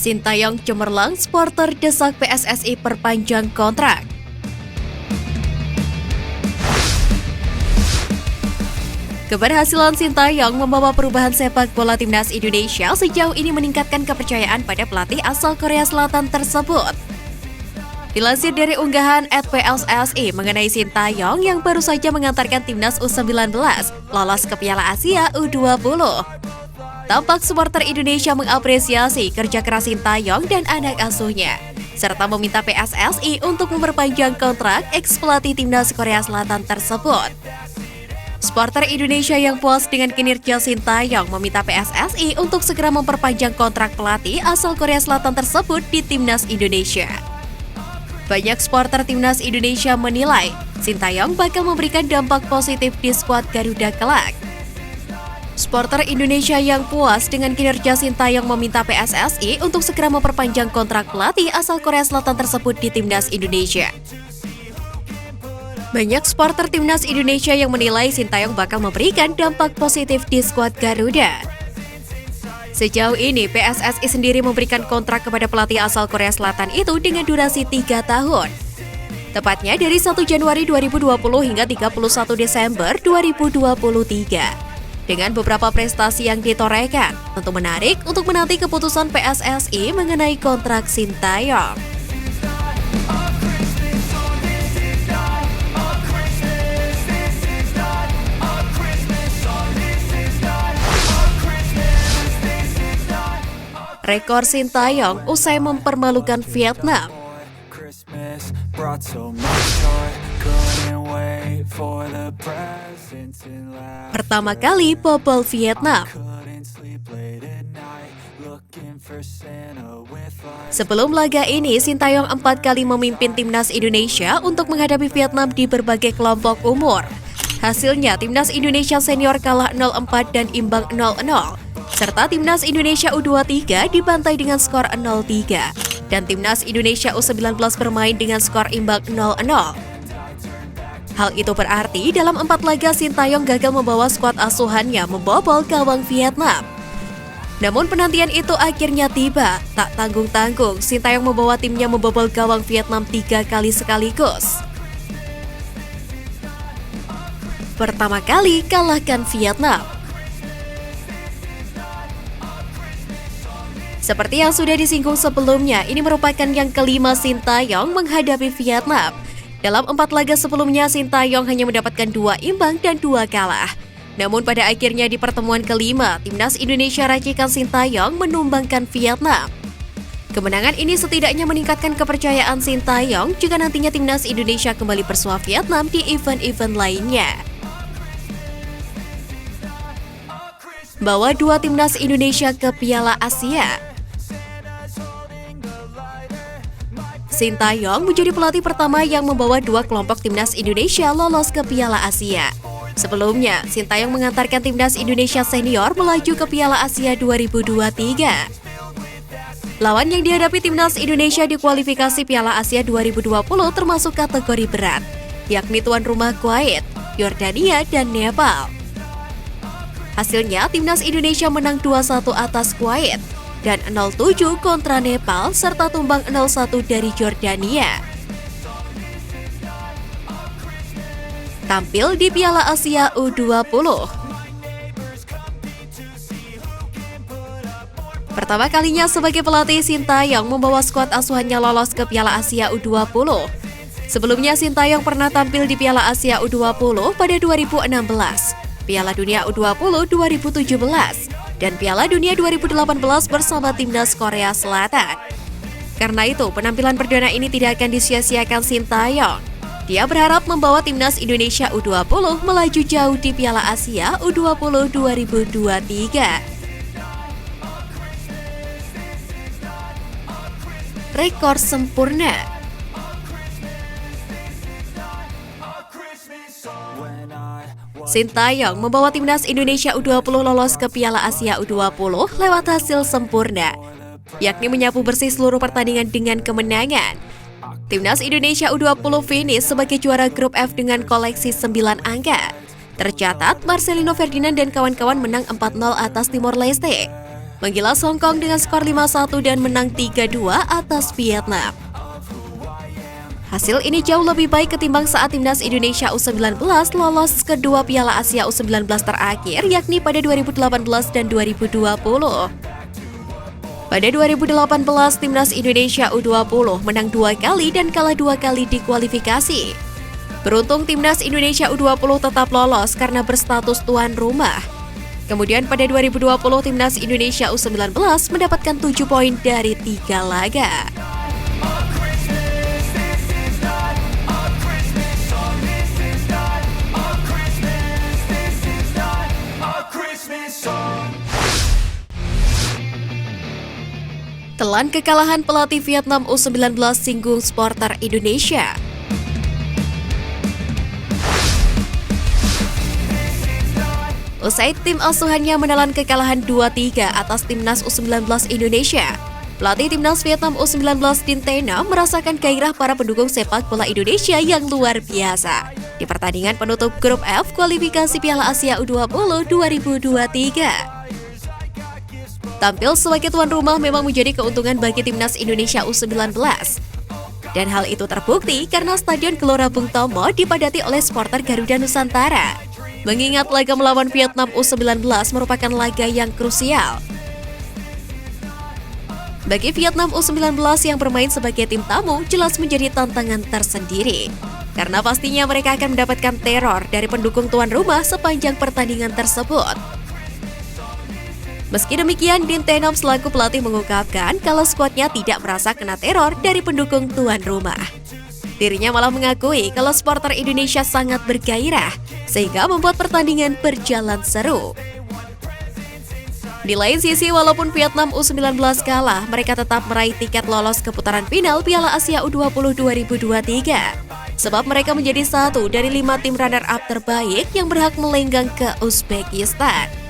Sintayong cemerlang, supporter desak PSSI perpanjang kontrak. Keberhasilan Sintayong membawa perubahan sepak bola timnas Indonesia sejauh ini meningkatkan kepercayaan pada pelatih asal Korea Selatan tersebut. Dilansir dari unggahan @PSSI mengenai Sintayong yang baru saja mengantarkan timnas U19 lolos ke Piala Asia U20. Tampak supporter Indonesia mengapresiasi kerja keras Sintayong dan anak asuhnya, serta meminta PSSI untuk memperpanjang kontrak eks-pelatih timnas Korea Selatan tersebut. Supporter Indonesia yang puas dengan kinerja Sintayong meminta PSSI untuk segera memperpanjang kontrak pelatih asal Korea Selatan tersebut di timnas Indonesia. Banyak supporter timnas Indonesia menilai Sintayong bakal memberikan dampak positif di skuad Garuda kelak. Supporter Indonesia yang puas dengan kinerja Sintayong meminta PSSI untuk segera memperpanjang kontrak pelatih asal Korea Selatan tersebut di timnas Indonesia. Banyak supporter timnas Indonesia yang menilai Sintayong bakal memberikan dampak positif di skuad Garuda. Sejauh ini, PSSI sendiri memberikan kontrak kepada pelatih asal Korea Selatan itu dengan durasi 3 tahun. Tepatnya dari 1 Januari 2020 hingga 31 Desember 2023. Dengan beberapa prestasi yang ditorehkan, tentu menarik untuk menanti keputusan PSSI mengenai kontrak Sintayong. Rekor Sintayong usai mempermalukan Vietnam. Pertama kali bobol Vietnam. Sebelum laga ini, Sintayong 4 kali memimpin timnas Indonesia untuk menghadapi Vietnam di berbagai kelompok umur. Hasilnya, timnas Indonesia senior kalah 0-4 dan imbang 0-0. Serta timnas Indonesia U23 dibantai dengan skor 0-3. Dan timnas Indonesia U19 bermain dengan skor imbang 0-0. Hal itu berarti dalam 4 laga Sintayong gagal membawa skuad asuhannya membobol gawang Vietnam. Namun penantian itu akhirnya tiba. Tak tanggung-tanggung, Sintayong membawa timnya membobol gawang Vietnam 3 kali sekaligus. Pertama kali kalahkan Vietnam. Seperti yang sudah disinggung sebelumnya, ini merupakan yang kelima Sintayong menghadapi Vietnam. Dalam 4 laga sebelumnya, Sintayong hanya mendapatkan 2 imbang dan 2 kalah. Namun pada akhirnya di pertemuan kelima, timnas Indonesia racikan Sintayong menumbangkan Vietnam. Kemenangan ini setidaknya meningkatkan kepercayaan Sintayong jika nantinya timnas Indonesia kembali bersua Vietnam di event-event lainnya. Bawa 2 timnas Indonesia ke Piala Asia. Sintayong menjadi pelatih pertama yang membawa 2 kelompok timnas Indonesia lolos ke Piala Asia. Sebelumnya, Sintayong mengantarkan timnas Indonesia senior melaju ke Piala Asia 2023. Lawan yang dihadapi timnas Indonesia di kualifikasi Piala Asia 2020 termasuk kategori berat, yakni tuan rumah Kuwait, Yordania, dan Nepal. Hasilnya, timnas Indonesia menang 2-1 atas Kuwait dan 0-7 kontra Nepal serta tumbang 0-1 dari Yordania. Tampil di Piala Asia U20. Pertama kalinya sebagai pelatih, Sintayong membawa skuad asuhannya lolos ke Piala Asia U20. Sebelumnya Sintayong pernah tampil di Piala Asia U20 pada 2016, Piala Dunia U20 2017, dan Piala Dunia 2018 bersama timnas Korea Selatan. Karena itu, penampilan perdana ini tidak akan disia-siakan Sintayong. Dia berharap membawa timnas Indonesia U20 melaju jauh di Piala Asia U20 2023. Rekor sempurna. Sintayong membawa timnas Indonesia U20 lolos ke Piala Asia U20 lewat hasil sempurna, yakni menyapu bersih seluruh pertandingan dengan kemenangan. Timnas Indonesia U20 finish sebagai juara grup F dengan koleksi 9 angka. Tercatat, Marcelino Ferdinand dan kawan-kawan menang 4-0 atas Timor Leste. menggilas Hong Kong dengan skor 5-1 dan menang 3-2 atas Vietnam. Hasil ini jauh lebih baik ketimbang saat timnas Indonesia U19 lolos ke dua Piala Asia U19 terakhir, yakni pada 2018 dan 2020. Pada 2018, timnas Indonesia U20 menang 2 kali dan kalah 2 kali di kualifikasi. Beruntung timnas Indonesia U20 tetap lolos karena berstatus tuan rumah. Kemudian pada 2020, timnas Indonesia U19 mendapatkan 7 poin dari 3 laga. Telan kekalahan pelatih Vietnam U19 singgung supporter Indonesia. Usai tim asuhannya menelan kekalahan 2-3 atas timnas U19 Indonesia, pelatih timnas Vietnam U19 Din Tay Nam merasakan gairah para pendukung sepak bola Indonesia yang luar biasa di pertandingan penutup grup F kualifikasi Piala Asia U20 2023. Tampil sebagai tuan rumah memang menjadi keuntungan bagi timnas Indonesia U19. Dan hal itu terbukti karena Stadion Gelora Bung Tomo dipadati oleh supporter Garuda Nusantara. Mengingat laga melawan Vietnam U19 merupakan laga yang krusial. Bagi Vietnam U19 yang bermain sebagai tim tamu jelas menjadi tantangan tersendiri. Karena pastinya mereka akan mendapatkan teror dari pendukung tuan rumah sepanjang pertandingan tersebut. Meski demikian, Din Tay Nam selaku pelatih mengungkapkan kalau skuadnya tidak merasa kena teror dari pendukung tuan rumah. Dirinya malah mengakui kalau supporter Indonesia sangat bergairah, sehingga membuat pertandingan berjalan seru. Di lain sisi, walaupun Vietnam U19 kalah, mereka tetap meraih tiket lolos ke putaran final Piala Asia U20 2023. Sebab mereka menjadi satu dari 5 tim runner-up terbaik yang berhak melenggang ke Uzbekistan.